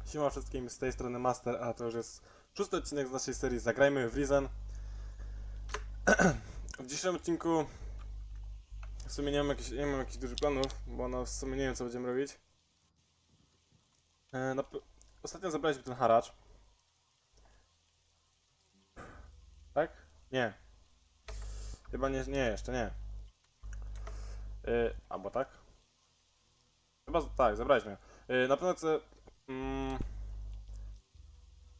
Siema wszystkim, z tej strony Master, a to już jest 6. odcinek z naszej serii Zagrajmy w Reason. W dzisiejszym odcinku w sumie nie mam jakichś dużych planów, bo no w sumie nie wiem co będziemy robić. Ostatnio zabraliśmy ten haracz. Tak? Nie. Chyba nie, jeszcze nie. Albo tak? Chyba tak, zabraliśmy. Na pewno chcę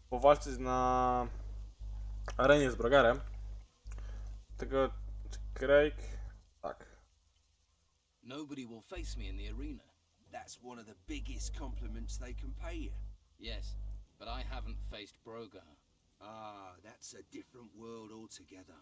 powalczyć na arenie z Brogarem. Tego Craig. Tak. Nobody will face me in the arena. That's one of the biggest compliments they can pay you. Yes, but I haven't faced Brogar. Ah, that's a different world altogether.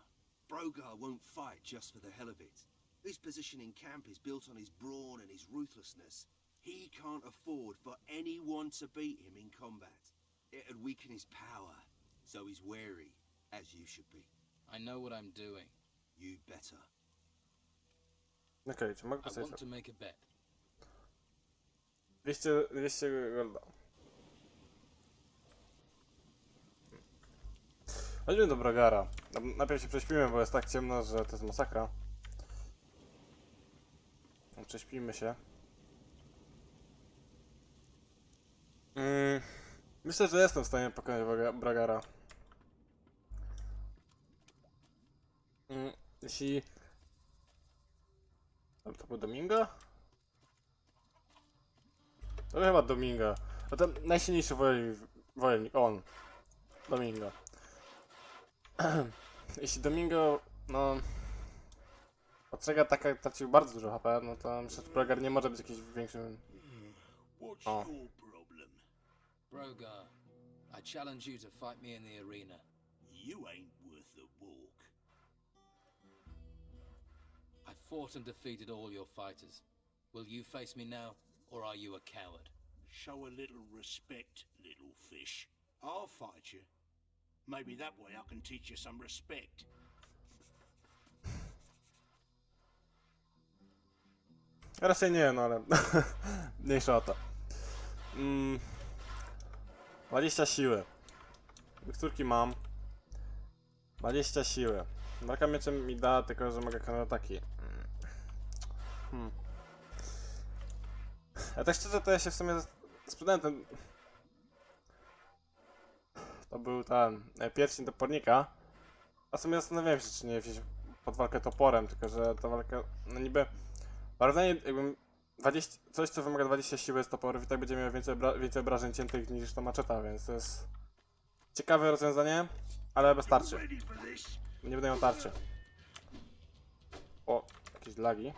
Brogar won't fight just for the hell of it. His position in camp is built on his brawn and his ruthlessness. He can't afford for anyone to beat him in combat. It'd weaken his power, so he's wary, as you should be. I know what I'm doing. You better. Okej, czy mogę I postawić want to make a bet. 200 golda. Chodźmy do Brogara. Najpierw się prześpimy, bo jest tak ciemno, że to jest masakra. Prześpimy się. Myślę, że jestem w stanie pokonać Brogara. Jeśli... To był Domingo? To chyba Domingo. A ten najsilniejszy wojownik, on. Domingo. Jeśli Domingo, no... Ostrzega taka tracił bardzo dużo HP, no to myślę, że Brogar nie może być jakimś większym... O. Brogar, I challenge you to fight me in the arena. You ain't worth the walk. I fought and defeated all your fighters. Will you face me now, or are you a coward? Show a little respect, little fish. I'll fight you. Maybe that way I can teach you some respect. Raczej nie, no ale... Mniejsza o to. 20 siły. Miksturki mam. 20 siły. Walka mieczem mi da, tylko że mogę kontrataki. Ja tak szczerze to ja się w sumie sprzedałem ten... To był ten pierścień topornika. A w sumie zastanawiałem się, czy nie wziąć pod walkę toporem, tylko że ta walka, no niby... Bardzo jakbym 20, coś co wymaga 20 siły z toporów i tak będzie miał więcej obrażeń ciętych niż ta maczeta, więc to jest ciekawe rozwiązanie, ale bez tarczy. Nie będę miał tarczy. O, jakieś lagi.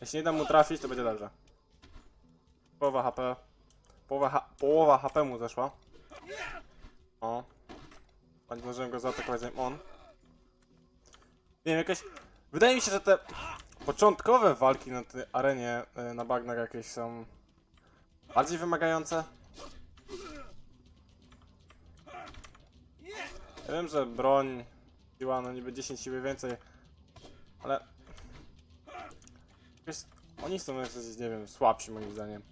Jeśli nie dam mu trafić, to będzie dobrze. Połowa HP. Połowa HP mu zeszła. O. Nie zdążyłem go zaatakować zanim on. Nie wiem, jakoś... Wydaje mi się, że te początkowe walki na tej arenie na bagnach jakieś są bardziej wymagające. Ja wiem, że broń siła, no niby 10 siły więcej, ale... Jakoś oni są jakoś, nie wiem, słabsi moim zdaniem.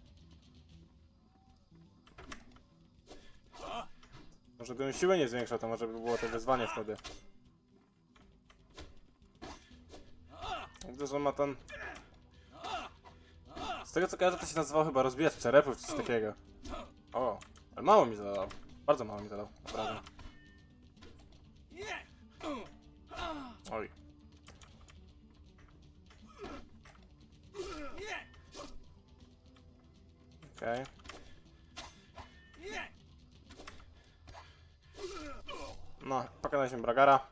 Może gdybym siłę nie zwiększał, to może by było to wyzwanie wtedy. Widzę, że on ma ten... Z tego co kojarzę, to się nazywało chyba rozbijacz czerepów czy coś takiego. O, ale mało mi zadał. Bardzo mało mi zadał, naprawdę. Oj. Okej. No, pokonaliśmy Brogara.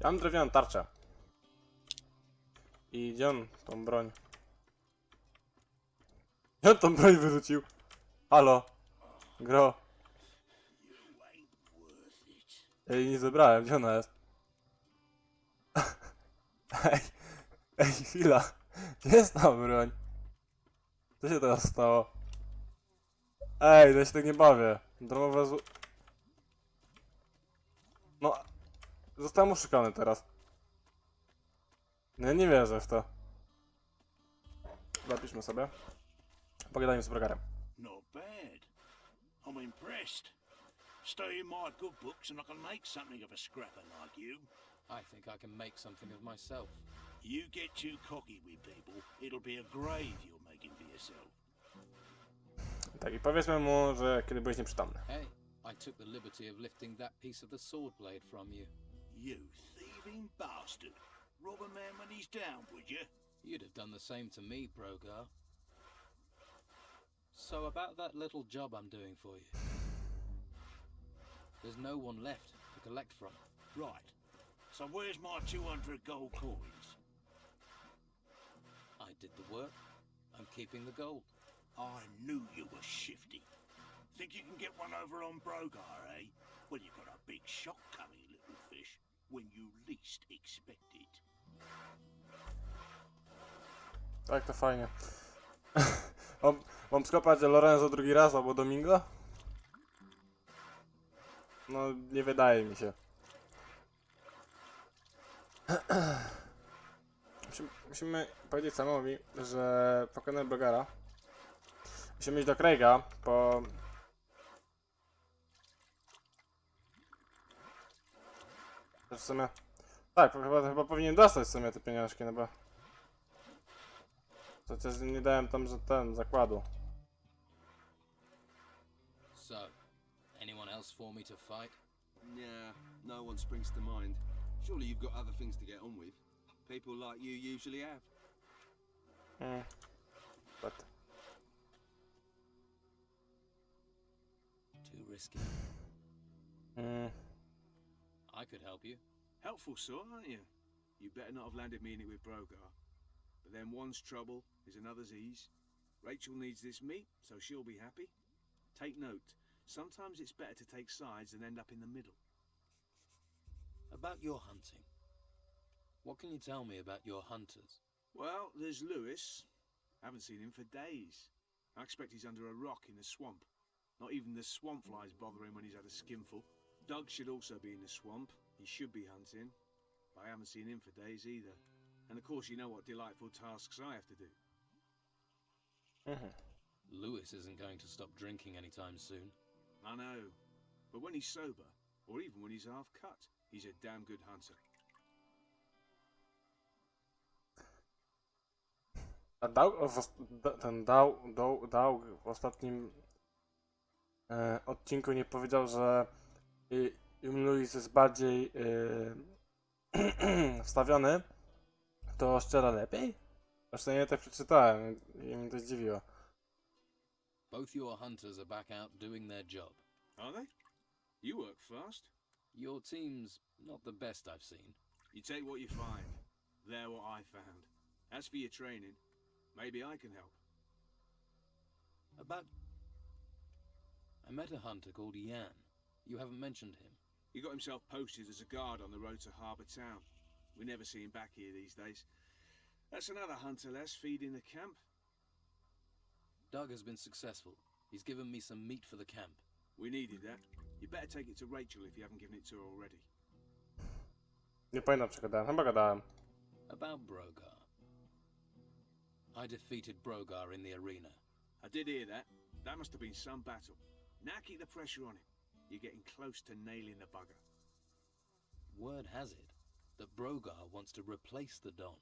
Ja mam drewnianą tarczę. I gdzie on tą broń? Gdzie on tą broń wyrzucił? Halo? Gro. Ja jej nie zebrałem, gdzie ona jest? Ej, chwila. Gdzie jest ta broń? Co się teraz stało? Ej, ja się tak nie bawię. Darmowe No, zostałem oszukany teraz. Ja nie wierzę w to. Zapiszmy sobie. Pogadajmy z Brogarem. Not bad. I'm impressed. Stay in my good books and I can make something of a scrapper like you. I think I can make something of myself. You get too cocky with people, it'll be a grave you're making for yourself. Tak, i powiedzmy mu, że kiedy byłeś nieprzytomny. Hey, I took the liberty of lifting that piece of the sword blade from you. You thieving bastard. Rob a man when he's down, would you? You'd have done the same to me, Brogar. So about that little job I'm doing for you. There's no one left to collect from. Right. So where's my 200 gold coins? I did the work. I'm keeping the gold. I knew you were shifty. Think you can get one over on Brogar, eh? Well, you've got a big shock coming, little fish, when you least expect it. Tak, to fajnie. Mam skopać Lorenzo drugi raz albo Domingo? No, nie wydaje mi się. Musimy powiedzieć Samowi, że pokonamy Brogara. Musimy iść do Craiga, po... W sumie... Tak, chyba powinien dostać w sumie te pieniążki, no bo... Chociaż nie dałem tam, że ten, zakładu. So, anyone else for me to fight? Nah, no one springs to mind. Surely you've got other things to get on with. People like you usually have. But... Too risky. I could help you. Helpful sort, aren't you? You better not have landed me in it with Brogar. But then one's trouble is another's ease. Rachel needs this meat, so she'll be happy. Take note, sometimes it's better to take sides than end up in the middle. About your hunting. What can you tell me about your hunters? Well, there's Lewis. Haven't seen him for days. I expect he's under a rock in the swamp. Not even the swamp flies bother him when he's had a skinful. Doug should also be in the swamp. He should be hunting. But I haven't seen him for days either. And of course you know what delightful tasks I have to do. Lewis isn't going to stop drinking anytime soon. I know. But when he's sober, or even when he's half cut, he's a damn good hunter. A dał w ostatnim odcinku nie powiedział, że Louis jest bardziej wstawiony, to szczera lepiej? Zresztą ja tak przeczytałem i mnie to zdziwiło. Both your hunters are back out doing their job. Are they? You work fast. Your team's not the best I've seen. You take what you find. They're what I found. As for your training, maybe I can help. I met a hunter called Jan. You haven't mentioned him. He got himself posted as a guard on the road to Harbour Town. We never see him back here these days. That's another hunter less feeding the camp. Doug has been successful. He's given me some meat for the camp. We needed that. You better take it to Rachel if you haven't given it to her already. Nie pamiętam, czy gadałem. Chyba gadałem. About Brogar. I defeated Brogar in the arena. I did hear that. That must have been some battle. Now keep the pressure on him. You're getting close to nailing the bugger. Word has it that Brogar wants to replace the Don.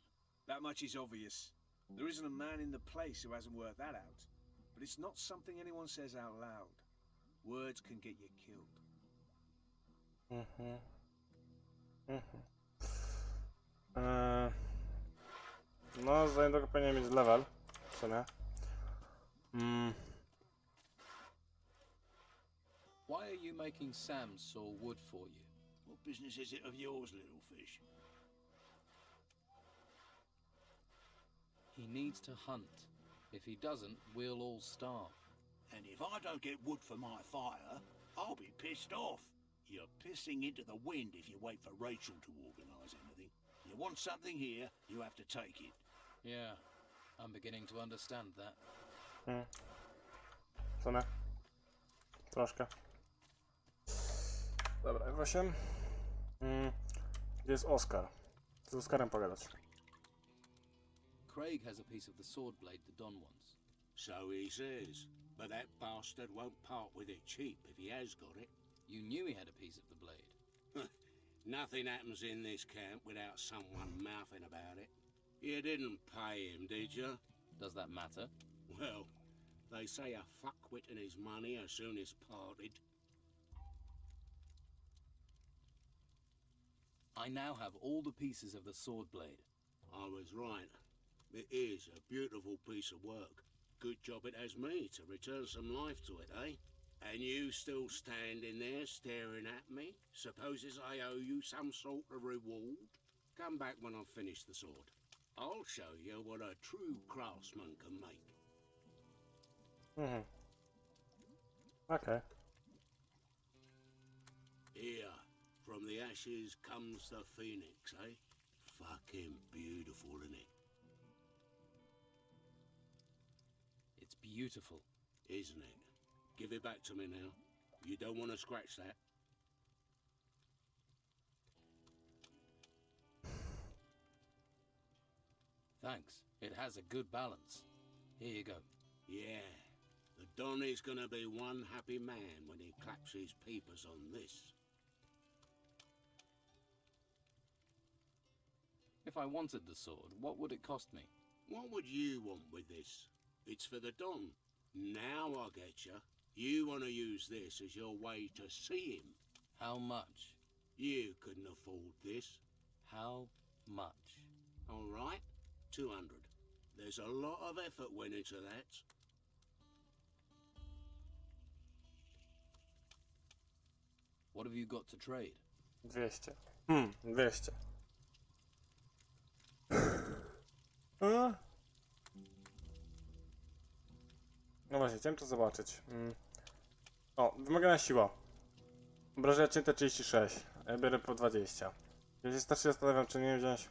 That much is obvious. There isn't a man in the place who hasn't worked that out. But it's not something anyone says out loud. Words can get you killed. No, za niedługo powinien mieć level. W sumie. Why are you making Sam saw wood for you? What business is it of yours, little fish? He needs to hunt. If he doesn't, we'll all starve. And if I don't get wood for my fire, I'll be pissed off. You're pissing into the wind if you wait for Rachel to organise anything. You want something here, you have to take it. Yeah, I'm beginning to understand that. W sumie. Troszkę. Dobra, 8. Gdzie jest Oskar? Z Oskarem pogadać. Craig has a piece of the sword blade the Don wants. So he says. But that bastard won't part with it cheap if he has got it. You knew he had a piece of the blade. Nothing happens in this camp without someone mouthing about it. You didn't pay him, did you? Does that matter? Well, they say a fuckwit and his money as soon as parted. I now have all the pieces of the sword blade. I was right. It is a beautiful piece of work. Good job it has me to return some life to it, eh? And you still standing there staring at me? Supposes I owe you some sort of reward? Come back when I've finished the sword. I'll show you what a true craftsman can make. Okej. Here, from the ashes comes the phoenix, eh? Fucking beautiful, isn't it? It's beautiful. Isn't it? Give it back to me now. You don't want to scratch that. Thanks. It has a good balance. Here you go. Yeah, the Don is gonna be one happy man when he claps his peepers on this. If I wanted the sword, what would it cost me? What would you want with this? It's for the Don. Now I get you. You want to use this as your way to see him. How much? You couldn't afford this. How much? All right, 200. There's a lot of effort went into that. What have you got to trade? 200. 200. A? No właśnie, chciałem to zobaczyć. O, wymagana siła. Obrażenia cięte 36. Ja biorę po 20. Ja się starszy zastanawiam, czy nie wziąć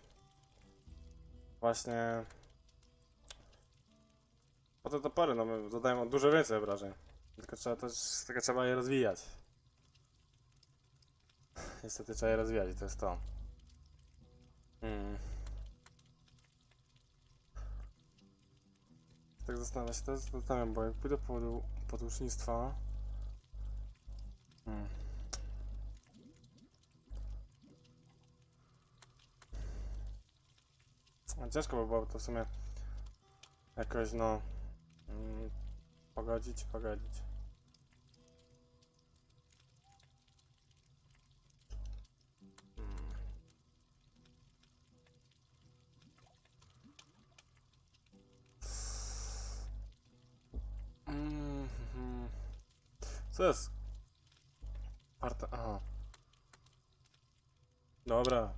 właśnie po te topory, no zadają dużo więcej obrażeń. Tylko trzeba je rozwijać. Niestety trzeba je rozwijać i to jest to. Tak zastanawiam, bo jak pójdę po podłucznictwa. Ciężko by było to w sumie jakoś, no, pogodzić. Co jest? Aha. Dobra.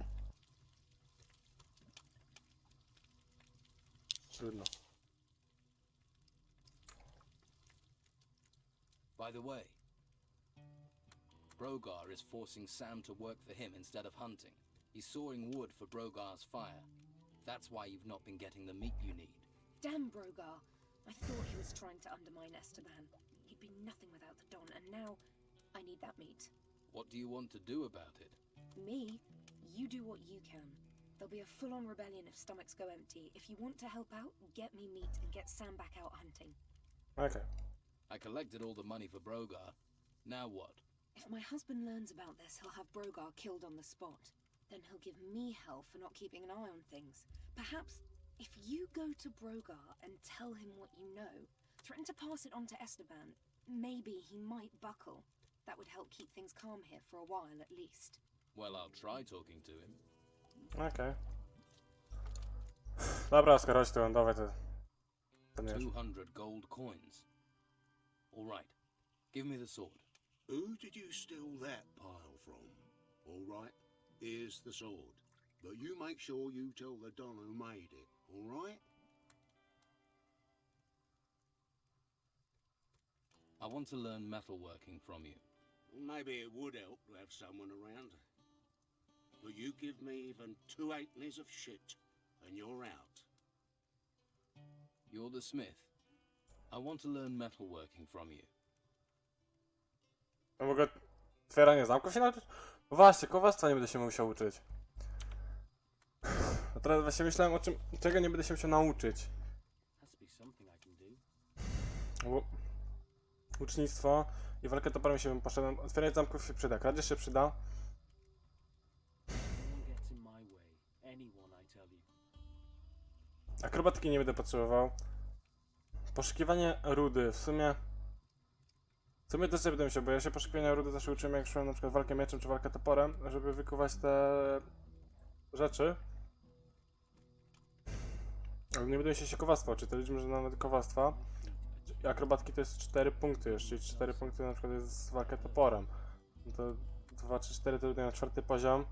Trudno. By the way, Brogar is forcing Sam to work for him instead of hunting. He's sawing wood for Brogar's fire. That's why you've not been getting the meat you need. Damn Brogar. I thought he was trying to undermine Esteban. He'd be nothing without the Don, and now I need that meat. What do you want to do about it? Me? You do what you can. There'll be a full-on rebellion if stomachs go empty. If you want to help out, get me meat and get Sam back out hunting. Okay. I collected all the money for Brogar. Now what? If my husband learns about this, he'll have Brogar killed on the spot. Then he'll give me hell for not keeping an eye on things. Perhaps if you go to Brogar and tell him what you know, threaten to pass it on to Esteban, maybe he might buckle. That would help keep things calm here for a while at least. Well, I'll try talking to him. Okej. Dobra, Oskar, chodź tu, dawaj to nie. 200 gold coins. All right. Give me the sword. Who did you steal that pile from? All right, here's the sword. But you make sure you tell the Don who made it, all right? I want to learn metalworking from you. Maybe it would help to have someone around. But you give me even 2 halfpennies of shit, and you're out. You're the smith. I want to learn metalworking from you. No mogę otwieranie zamków się nauczyć? Właśnie, kołowactwa nie będę się musiał uczyć. A teraz właśnie myślałem o czym, czego nie będę się musiał nauczyć. Has to be something I can do. Bo łucznictwo i walkę toporem się bym poszedł. Otwieranie zamków się przyda, kradzież się przyda. No one gets in my way. Anyone, I tell you. Akrobatyki nie będę potrzebował. Poszukiwanie rudy, w sumie też nie będę musiał, bo ja się poszukiwania rudy zawsze uczyłem, jak szłem na przykład walkę mieczem czy walkę toporem, żeby wykuwać te rzeczy. Ale nie będę się kowarstwa uczyć, to liczmy, że nawet kowarstwa. Akrobatki to jest 4 punkty jeszcze, czyli 4 punkty na przykład jest walkę toporem. No to 2, 3, 4 to na 4 poziom.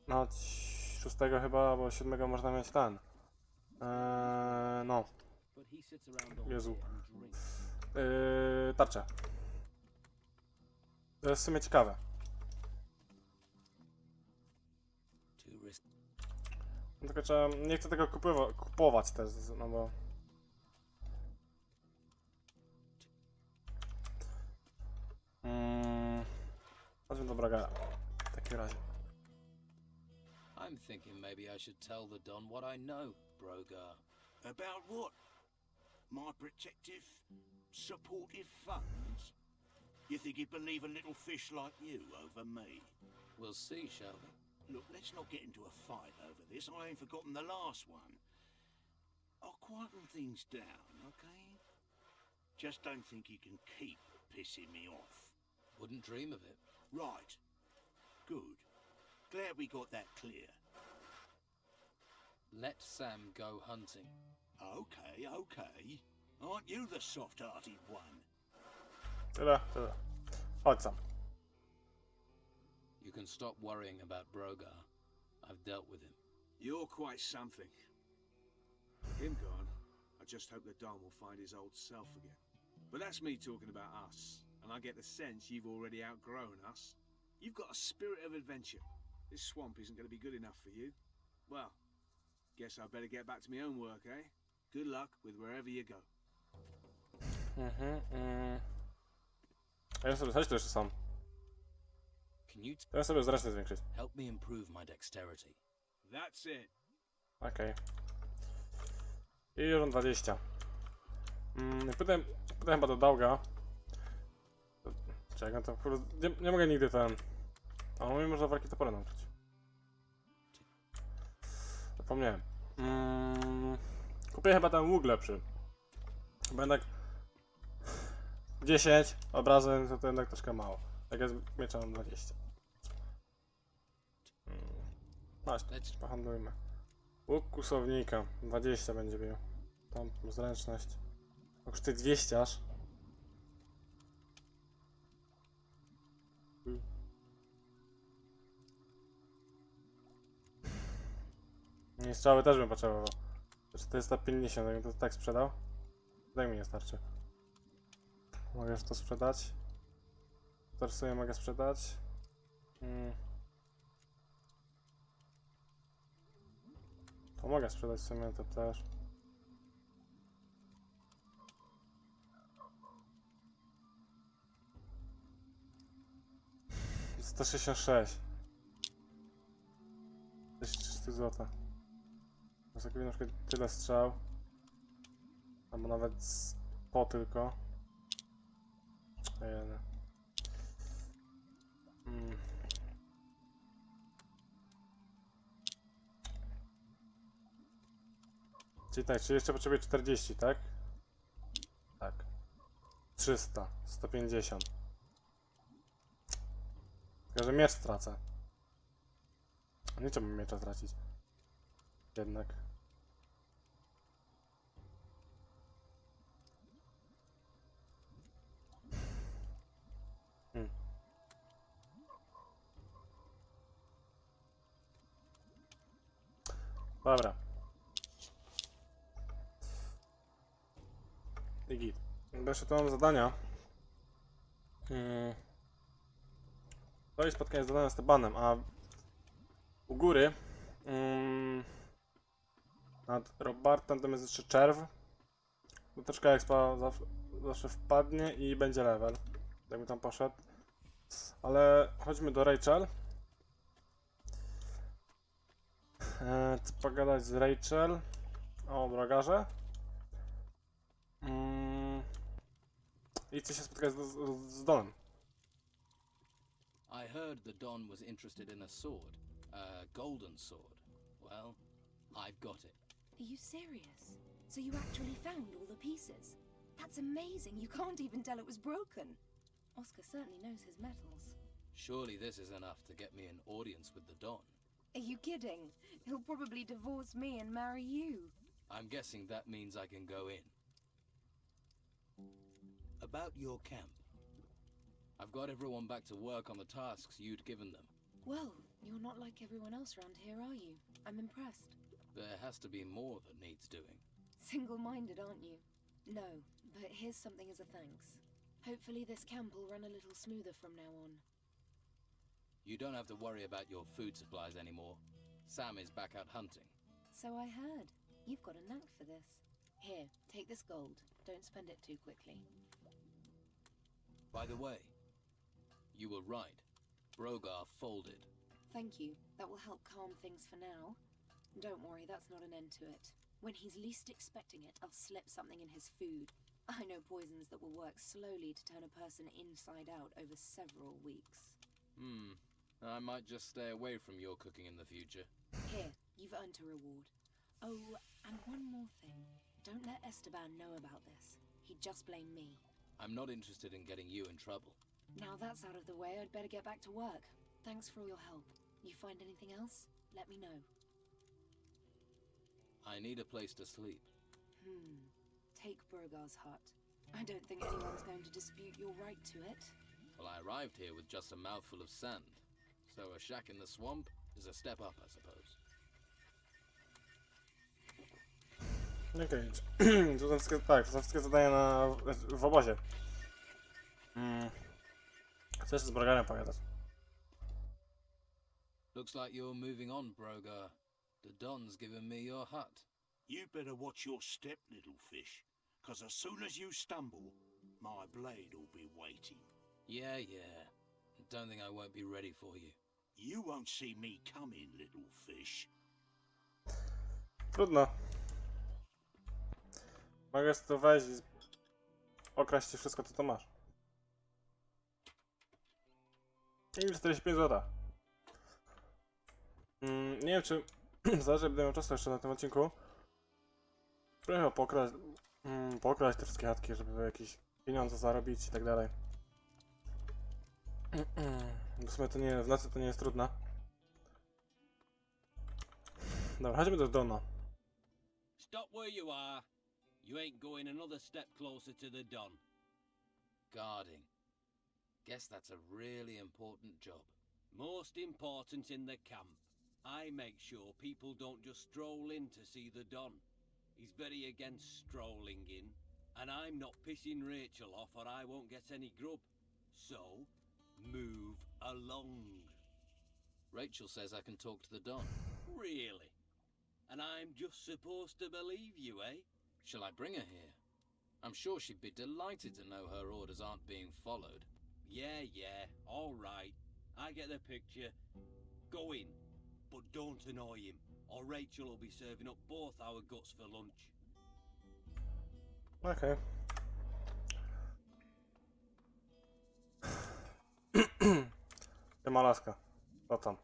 No 6 chyba, albo 7 można mieć ten. No. But he sits around all Jezu. day and drinks. Tarczę. To jest w sumie ciekawe. Too risky. No tylko trzeba, nie chcę tego kupować też, no bo... Chodźmy do Brogara. W takim razie. I'm thinking maybe I should tell the Don what I know, Brogar. About what? My protective, supportive funds? You think he'd believe a little fish like you over me? We'll see, shall we? Look, let's not get into a fight over this. I ain't forgotten the last one. I'll quieten things down, okay? Just don't think you can keep pissing me off. Wouldn't dream of it. Right. Good. Glad we got that clear. Let Sam go hunting. Okay, okay. Aren't you the soft-hearted one? Tyle. Chodź sam. You can stop worrying about Brogar. I've dealt with him. You're quite something. Him gone, I just hope the Don will find his old self again. But that's me talking about us, and I get the sense you've already outgrown us. You've got a spirit of adventure. This swamp isn't going to be good enough for you. Well, guess I better get back to my own work, eh? Good luck with wherever you go. A ja sobie, chodź tu jeszcze sam. Can you Ja sobie zresztą zwiększyć. help me improve my dexterity? That's it. Okej. I już mam 20. Pytam chyba do Dauga. Czekaj, to nie mogę nigdy ten... A mnie można walki toporem nauczyć. Zapomniałem. Kupię chyba ten łuk lepszy. Bo jednak 10 obrazem to jednak troszkę mało. Tak jest miecza mam 20. No, pohandlujmy. Łuk kusownika. 20 będzie miał. Tam zręczność. Kosztuje 200 aż. Nie, strzały też bym potrzebował. 450, jakbym to tak sprzedał. Tak mi nie starczy. Mogę już to sprzedać. Torsuję mogę sprzedać. To mogę sprzedać w sumie to też. Jest 166. 1300 zł. Zakupię na przykład tyle strzał. Albo nawet po tylko. Jeden. Czyli tak, czyli jeszcze potrzebuję 40, tak? Tak. 300, 150. Tylko, że miecz stracę. Nie trzeba miecza tracić. Jednak. Dobra. I git. Jeszcze tu mam zadania. To jest spotkanie z zadania z Tebanem, a u góry nad Robartem tam jest jeszcze czerw. To troszkę expa zawsze wpadnie i będzie level. Jakby tam poszedł. Ale chodźmy do Rachel. Chcę pogadać z Rachel o Brogarze. I chcę się spotkać z Donem. I heard the Don was interested in a sword, a golden sword. Well, I've got it. Are you serious? So you actually found all the pieces? That's amazing. You can't even tell it was broken. Oscar certainly knows his metals. Surely this is enough to get me an audience with the Don. Are you kidding? He'll probably divorce me and marry you. I'm guessing that means I can go in. About your camp. I've got everyone back to work on the tasks you'd given them. Well, you're not like everyone else around here, are you? I'm impressed. There has to be more that needs doing. Single-minded, aren't you? No, but here's something as a thanks. Hopefully this camp will run a little smoother from now on. You don't have to worry about your food supplies anymore. Sam is back out hunting. So I heard. You've got a knack for this. Here, take this gold. Don't spend it too quickly. By the way, you were right. Brogar folded. Thank you. That will help calm things for now. Don't worry, that's not an end to it. When he's least expecting it, I'll slip something in his food. I know poisons that will work slowly to turn a person inside out over several weeks. I might just stay away from your cooking in the future. Here, you've earned a reward. Oh, and one more thing. Don't let Esteban know about this. He'd just blame me. I'm not interested in getting you in trouble. Now that's out of the way, I'd better get back to work. Thanks for all your help. You find anything else? Let me know. I need a place to sleep. Take Brogar's hut. I don't think anyone's going to dispute your right to it. Well, I arrived here with just a mouthful of sand. So a shack in the swamp is a step up, I suppose. Okej, to są wszystkie, tak, to są wszystkie zadania w obozie. Chcę jeszcze z Brogarem pogadać. Looks like you're moving on, Brogar. The Don's given me your hut. You better watch your step, little fish, 'cause as soon as you stumble, my blade'll be waiting. Yeah. Don't think I won't be ready for you. You won't see me coming, little fish. Trudno. Mogę z tu wejść i okraść ci wszystko, co to masz. I 45 zł. Nie wiem, czy zależy, będę miał czasu jeszcze na tym odcinku. Próbuję pokraść te wszystkie chatki, żeby jakieś pieniądze zarobić i tak dalej. W sumie to nie, w nocy to nie jest trudne. Dobra, chodźmy do Dona. Stop where you are. You ain't going another step closer to the Don. Guarding. Guess that's a really important job. Most important in the camp. I make sure people don't just stroll in to see the Don. He's very against strolling in, and I'm not pissing Rachel off or I won't get any grub. So, move along. Rachel says I can talk to the Don. Really? And I'm just supposed to believe you, eh? Shall I bring her here? I'm sure she'd be delighted to know her orders aren't being followed. Yeah, all right. I get the picture. Go in, but don't annoy him, or Rachel will be serving up both our guts for lunch. Okej. Siema laska. Co tam?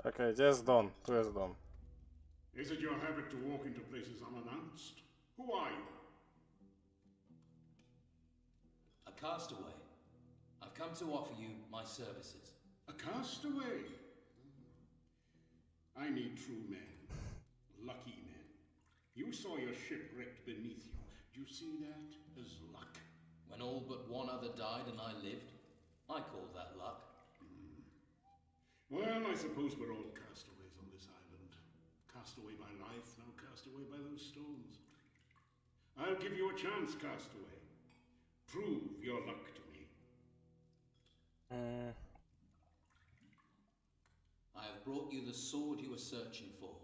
Okej, gdzie jest Don? Tu jest Don. Is it your habit to walk into places unannounced? Who are you? A castaway. I've come to offer you my services. A castaway? I need true men. Lucky men. You saw your ship wrecked beneath you. Do you see that as luck? When all but one other died and I lived, I call that luck. Well, I suppose we're all castaways on this island. Cast away by life, now cast away by those stones. I'll give you a chance, castaway. Prove your luck to me. I have brought you the sword you were searching for.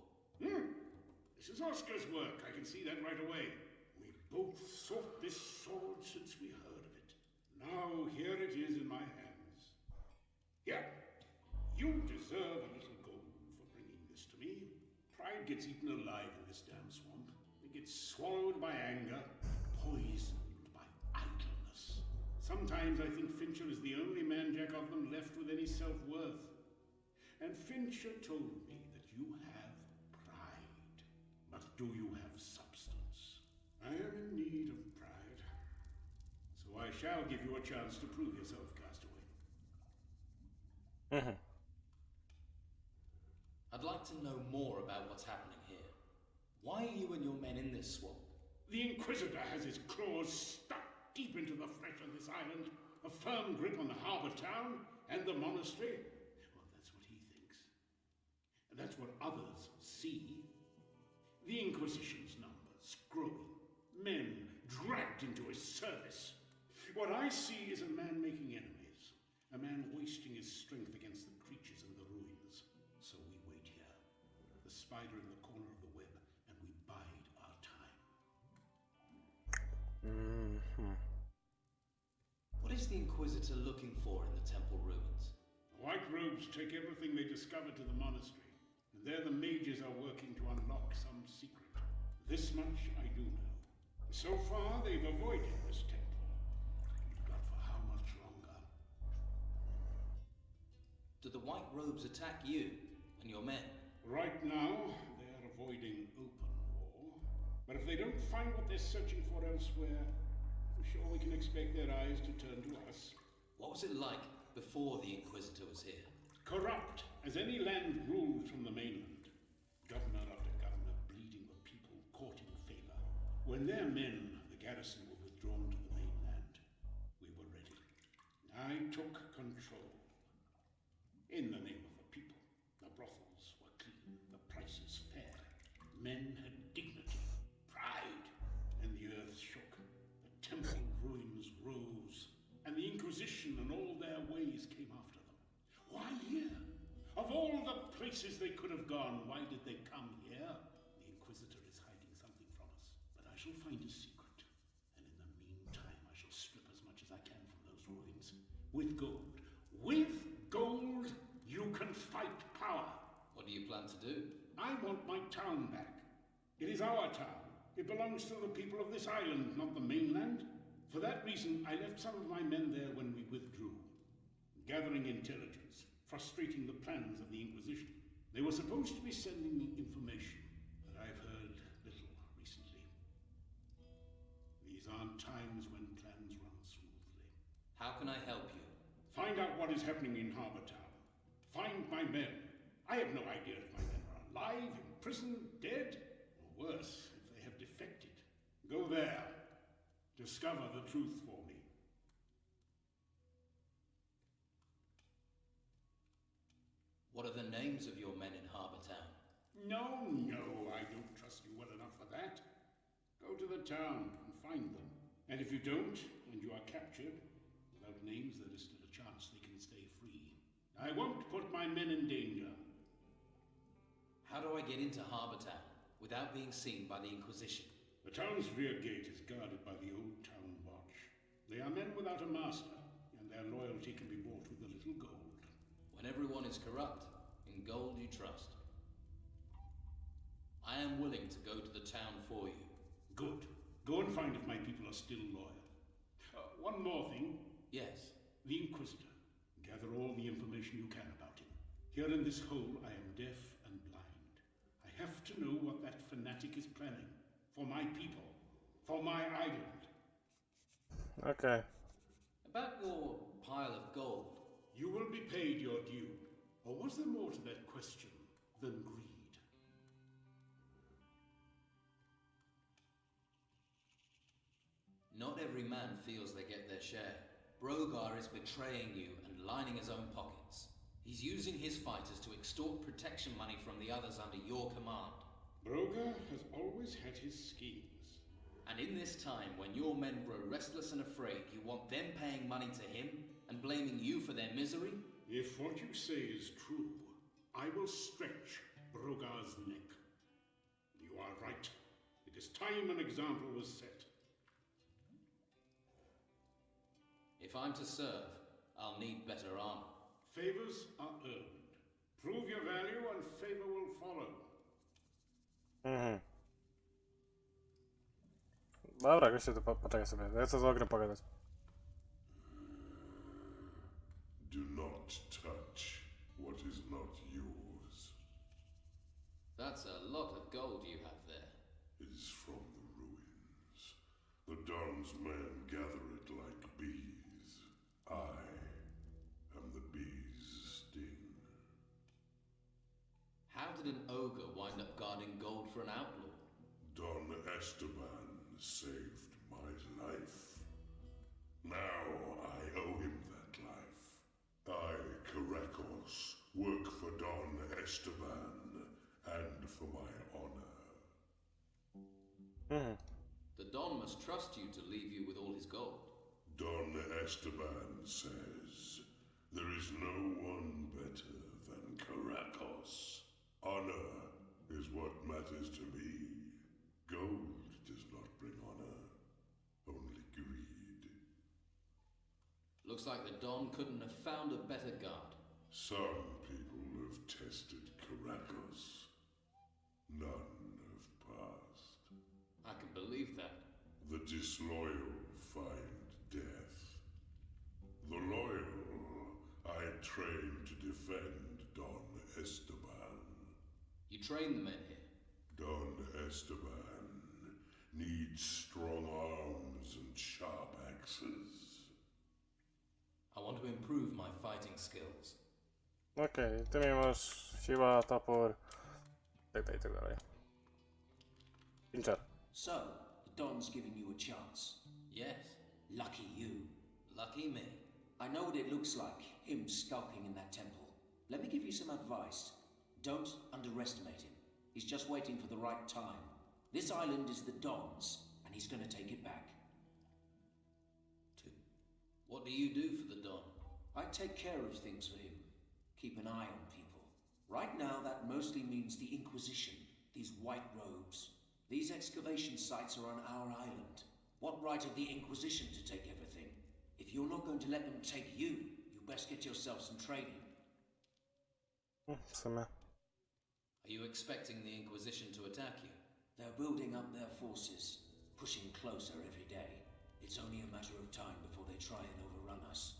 This is Oscar's work. I can see that right away. We both sought this sword since we heard of it. Now here it my hands. Here, you deserve a little gold for bringing this to me. Pride gets eaten alive in this damn swamp. It gets swallowed by anger, poisoned by idleness. Sometimes I think Fincher is the only man-jack of them left with any self-worth. And Fincher told me that you have pride. But do you have substance? I am in need of pride. So I shall give you a chance to prove yourself, Castaway. I'd like to know more about what's happening here. Why are you and your men in this swamp? The Inquisitor has his claws stuck deep into the flesh of this island, a firm grip on the harbour town and the monastery. Well, that's what he thinks. And that's what others see. The Inquisition's numbers growing, men dragged into his service. What I see is a man making enemies, a man wasting his strength against the creatures in the ruins. So we wait here, the spider in the corner of the web, and we bide our time. What is the Inquisitor looking for in the temple ruins? The White Robes take everything they discover to the monastery, and there the mages are working to unlock some secret. This much I do know. So far, they've avoided this temple. But for how much longer? Do the White Robes attack you and your men? Right now, they're avoiding open war. But if they don't find what they're searching for elsewhere, I'm sure we can expect their eyes to turn to us. What was it like before the Inquisitor was here? Corrupt as any land ruled from the mainland. Governor after governor bleeding the people, courting favor. When their men, the garrison, were withdrawn to the mainland, we were ready. I took control. In the name of the people. The brothels were clean, the prices fair. Men had dignity, pride, and the earth shook. The temple ruins rose, and the Inquisition and all their ways came after them. Why here? Of all the places they could have gone, why did they come here? The Inquisitor is hiding something from us, but I shall find a secret. And in the meantime, I shall strip as much as I can from those ruins. With gold. With gold, you can fight power. What do you plan to do? I want my town back. It is our town. It belongs to the people of this island, not the mainland. For that reason, I left some of my men there when we withdrew, gathering intelligence, frustrating the plans of the Inquisition. They were supposed to be sending me information, but I've heard little recently. These aren't times when plans run smoothly. How can I help you? Find out what is happening in Harbour Town. Find my men. I have no idea if my men are alive, in prison, dead, or worse, if they have defected. Go there. Discover the truth for me. What are the names of your men in Harbour Town? No, I don't trust you well enough for that. Go to the town and find them. And if you don't, and you are captured, without names there is still a chance they can stay free. I won't put my men in danger. How do I get into Harbour Town without being seen by the Inquisition? The town's rear gate is guarded by the old town watch. They are men without a master, and their loyalty can be bought with a little gold. When everyone is corrupt, in gold you trust. I am willing to go to the town for you. Good. Go and find if my people are still loyal. One more thing. Yes. The Inquisitor. Gather all the information you can about him. Here in this hole, I am deaf and blind. I have to know what that fanatic is planning. For my people. For my island. Okej. About your pile of gold. You will be paid your due. Or was there more to that question than greed? Not every man feels they get their share. Brogar is betraying you and lining his own pockets. He's using his fighters to extort protection money from the others under your command. Brogar has always had his schemes. And in this time, when your men grow restless and afraid, you want them paying money to him and blaming you for their misery? If what you say is true, I will stretch Brogar's neck. You are right. It is time an example was set. If I'm to serve, I'll need better armor. Favors are earned. Prove your value and favor will follow. Mhm. Dobra, goście, to poczekaj sobie. Ja chcę z ogrem pogadać. Do not touch what is not yours. That's a lot of gold you have there. It is from the ruins. The Don's men gather it like bees. I am the bee's sting. How did an ogre wind up guarding gold for an outlaw? Don Esteban saved my life. Now I owe him that life. I, Caracos, work for Don Esteban and for my honor. Mhm. The Don must trust you to leave you with all his gold. Don Esteban says, there is no one better than Caracos. Honor is what matters to me. Gold does not bring honor, only greed. Looks like the Don couldn't have found a better guard. Some people have tested Caracos. None have passed. I can believe that. The disloyal find death. The loyal I train to defend Don Esteban. You train the men here. Don Esteban needs strong arms and sharp axes. I want to improve my fighting skills. Okej, ty mi masz siła, topór, tak dalej. Pincher. So, the Don's giving you a chance. Yes. Lucky you. Lucky me. I know what it looks like, him skulking in that temple. Let me give you some advice. Don't underestimate him. He's just waiting for the right time. This island is the Don's, and he's gonna take it back. What do you do for the Don? I take care of things for him. Keep an eye on people. Right now, that mostly means the Inquisition, these white robes. These excavation sites are on our island. What right have the Inquisition to take everything? If you're not going to let them take you, you best get yourself some training. W sumie. Are you expecting the Inquisition to attack you? They're building up their forces, pushing closer every day. It's only a matter of time before they try and overrun us.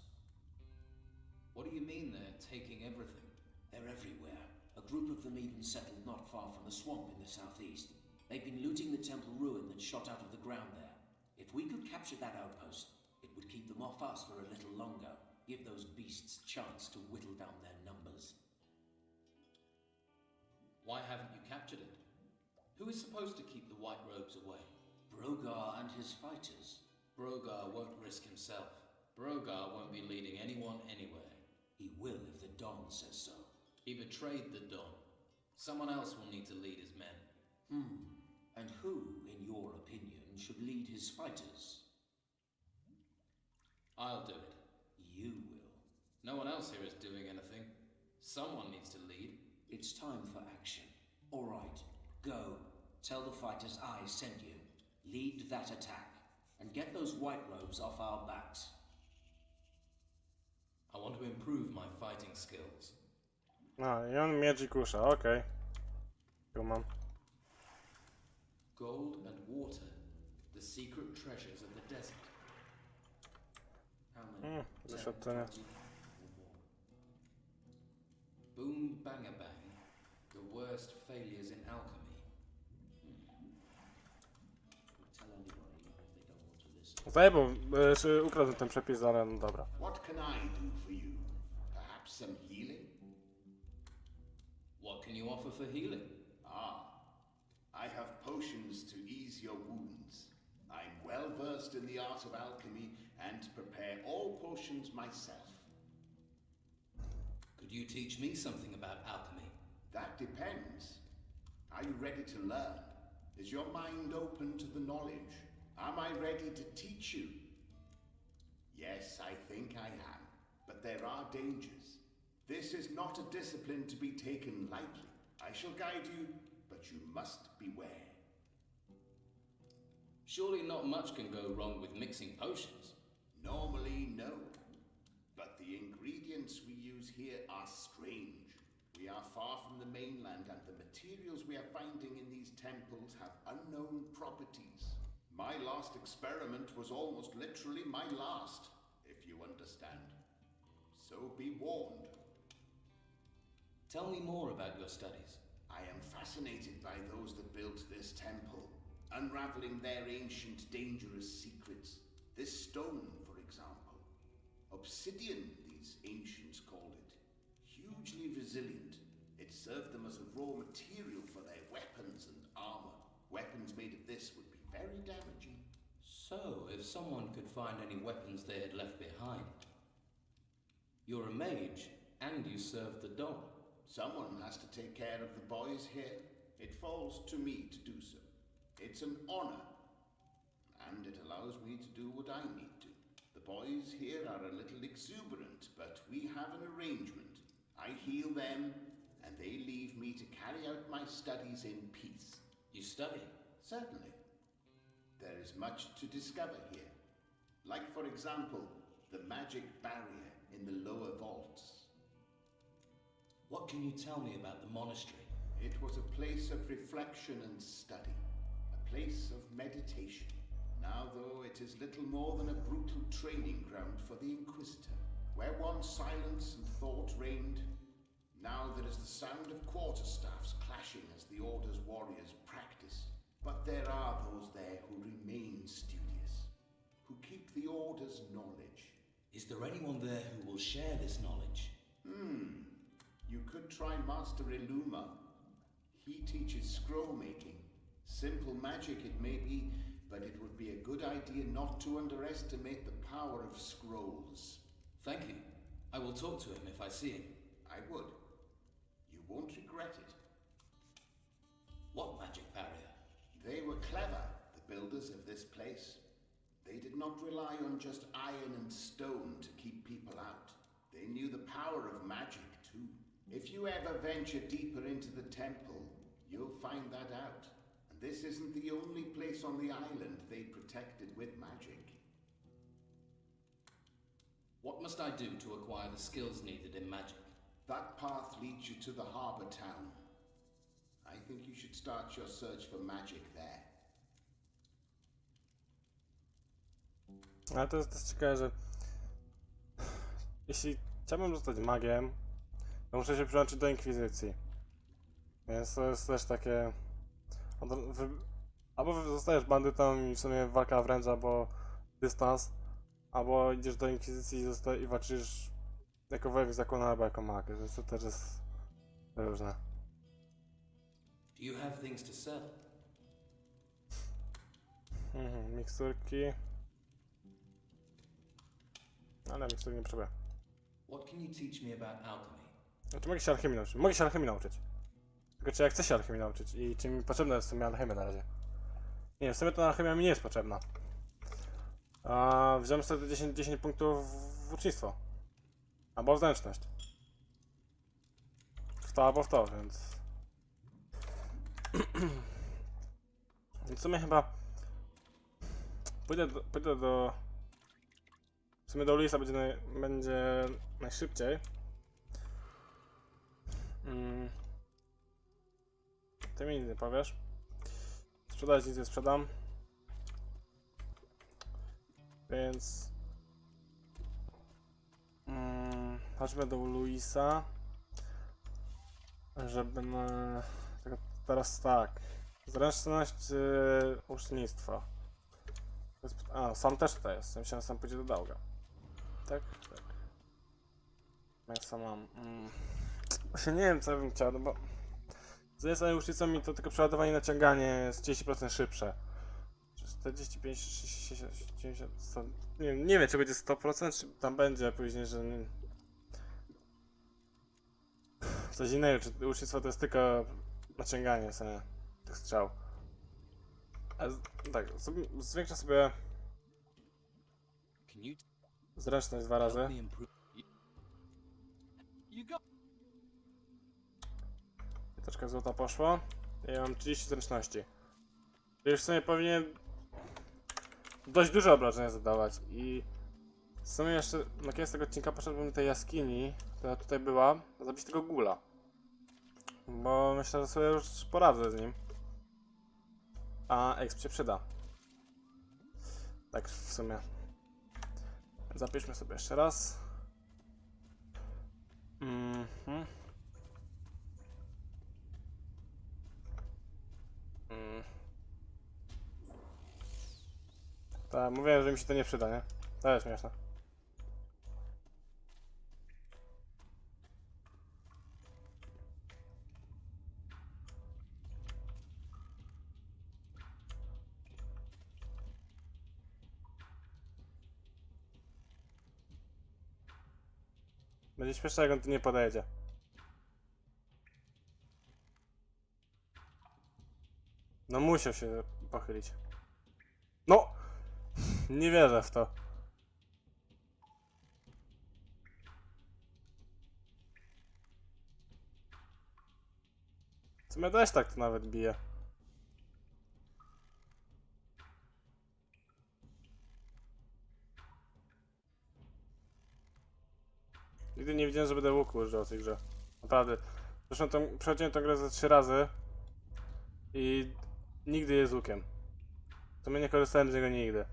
What do you mean they're taking everything? They're everywhere. A group of them even settled not far from the swamp in the southeast. They've been looting the temple ruin that shot out of the ground there. If we could capture that outpost, it would keep them off us for a little longer. Give those beasts chance to whittle down their numbers. Why haven't you captured it? Who is supposed to keep the white robes away? Brogar and his fighters. Brogar won't risk himself. Brogar won't be leading anyone anywhere. He will if the Don says so. He betrayed the Don. Someone else will need to lead his men. And who, in your opinion, should lead his fighters? I'll do it. You will. No one else here is doing anything. Someone needs to lead. It's time for action. All right, go. Tell the fighters I sent you. Lead that attack. And get those white robes off our backs. I want to improve my fighting skills. A, i on miecz i kusza, okej. Tu mam. Gold and water. The secret treasures of the desert. How many? Doświadczenie. Boom bang the worst failures in alchemy. Tell anybody if they don't want to listen. Zajebał, ukradłem ten przepis, ale no dobra. What can I do for you? Perhaps some healing? What can you offer for healing? I have potions to ease your wounds. I'm well versed in the art of alchemy and prepare all potions myself. Could you teach me something about alchemy? That depends. Are you ready to learn? Is your mind open to the knowledge? Am I ready to teach you? Yes, I think I am. But there are dangers. This is not a discipline to be taken lightly. I shall guide you, but you must beware. Surely not much can go wrong with mixing potions. Normally, no. But the here are strange. We are far from the mainland, and the materials we are finding in these temples have unknown properties. My last experiment was almost literally my last, if you understand. So be warned. Tell me more about your studies. I am fascinated by those that built this temple, unraveling their ancient, dangerous secrets. This stone, for example. Obsidian, these ancients called it. Hugely resilient. It served them as a raw material for their weapons and armor. Weapons made of this would be very damaging. So, if someone could find any weapons they had left behind. You're a mage, and you serve the Don. Someone has to take care of the boys here. It falls to me to do so. It's an honor, and it allows me to do what I need to. The boys here are a little exuberant, but we have an arrangement. I heal them, and they leave me to carry out my studies in peace. You study? Certainly. There is much to discover here. Like, for example, the magic barrier in the lower vaults. What can you tell me about the monastery? It was a place of reflection and study. A place of meditation. Now, though, it is little more than a brutal training ground for the Inquisitor. Where once silence and thought reigned, now there is the sound of quarterstaffs clashing as the Order's warriors practice. But there are those there who remain studious, who keep the Order's knowledge. Is there anyone there who will share this knowledge? You could try Master Illuma. He teaches scroll making. Simple magic it may be, but it would be a good idea not to underestimate the power of scrolls. Thank you. I will talk to him if I see him. I would. You won't regret it. What magic barrier? They were clever, the builders of this place. They did not rely on just iron and stone to keep people out. They knew the power of magic, too. If you ever venture deeper into the temple, you'll find that out. And this isn't the only place on the island they protected with magic. What must I do to acquire the skills needed in magic? That path leads you to the harbor town. I think you should start your search for magic there. Ale to jest też ciekawe, że jeśli chciałbym zostać magiem, to muszę się przyłączyć do Inkwizycji. Więc to jest też takie... Albo zostajesz bandytą i w sumie walka wręcz, albo dystans, albo idziesz do Inkwizycji i walczysz jako wojownik zakonu, albo jako mag, więc to też jest różne. Do you have things to sell? Miksturki. Ale miksturki nie potrzebuję. What can you teach me about alchemy? Znaczy mogę się alchemii nauczyć. Mogę się alchemii nauczyć. Tylko czy ja chcę się alchemii nauczyć i czy mi potrzebna jest w sumie alchemia na razie. Nie, w sumie to alchemia mi nie jest potrzebna. Wziąłem sobie 10 punktów w ucznictwo. Albo w zręczność. W to albo w to, więc... W sumie chyba... Pójdę do... W sumie do Luisa będzie najszybciej. Ty mi nic nie powiesz. Sprzedać nic nie sprzedam. Więc... chodźmy do Luisa. Żeby na... Teraz tak. Zręczność ucznictwa. Sam też tutaj jest. Myślałem, że sam pójdzie do Dauga. Tak? Tak. Ja mam. Właśnie nie wiem, co ja bym chciał, no bo... Z jednej strony ucznicą mi to tylko przeładowanie i naciąganie jest 30% szybsze. 45, 60, 90, 100... Nie wiem, czy będzie 100%, czy tam będzie później, że... Coś innego, czy ucznictwo to jest tylko naciąganie sobie tych strzał. Tak, zwiększę sobie zręczność 2 razy. Troszkę złota poszło. Ja mam 30 zręczności. Już w sumie powinien dość duże obrażenia zadawać i W sumie jeszcze na koniec tego odcinka poszedłbym do tej jaskini, która tutaj była, zabić tego gula. Bo myślę, że sobie już poradzę z nim. A exp się przyda. Tak w sumie. Zapiszmy sobie jeszcze raz. Tak, mówiłem, że mi się to nie przyda, nie? To jest śmieszne. Będzie śmieszne, jak on tu nie podejdzie. No musiał się pochylić. No! Nie wierzę w to. W sumie też tak to nawet bije. Nigdy nie widziałem, że będę łuku używał w tej grze. Naprawdę. Zresztą przechodziłem tę grę ze 3 razy i nigdy jest łukiem. W sumie nie korzystałem z niego nigdy.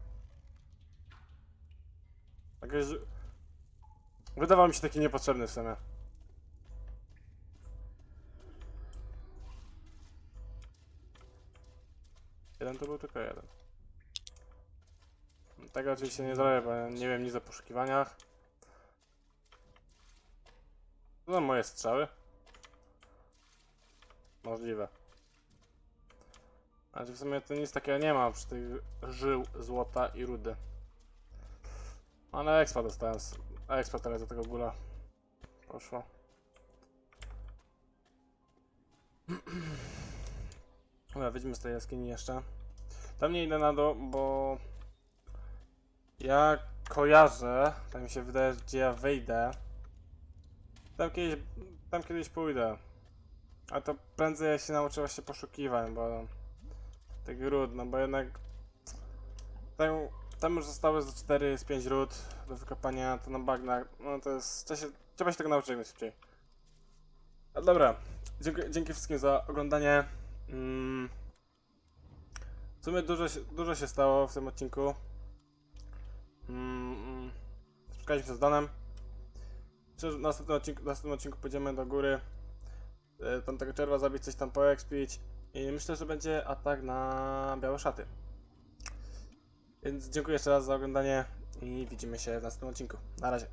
Jakoś... Wydawał mi się taki niepotrzebny w sumie. Jeden to był tylko jeden. Tego oczywiście nie zrobię, bo nie wiem nic o poszukiwaniach. To są moje strzały. Możliwe. Ale w sumie to nic takiego nie ma przy tych żył złota i rudy. Ale expa dostałem. Expa teraz do tego gula poszło. Dobra, wyjdźmy z tej jaskini jeszcze. Tam nie idę na dół, bo ja kojarzę, tak mi się wydaje, gdzie ja wyjdę. Tam kiedyś pójdę. A to prędzej ja się nauczę właśnie poszukiwań, bo tak ród, no bo jednak tam już zostały z 4 z 5 ród do wykopania, to na bagnach, no to jest, trzeba się tego nauczyć jak najszybciej. A dobra, dzięki wszystkim za oglądanie. W sumie dużo się stało w tym odcinku. Spotkaliśmy się z Danem. W następnym odcinku pójdziemy do góry. Tamtego czerwa zabić, coś tam poekspić. I myślę, że będzie atak na białe szaty. Więc dziękuję jeszcze raz za oglądanie i widzimy się w następnym odcinku. Na razie.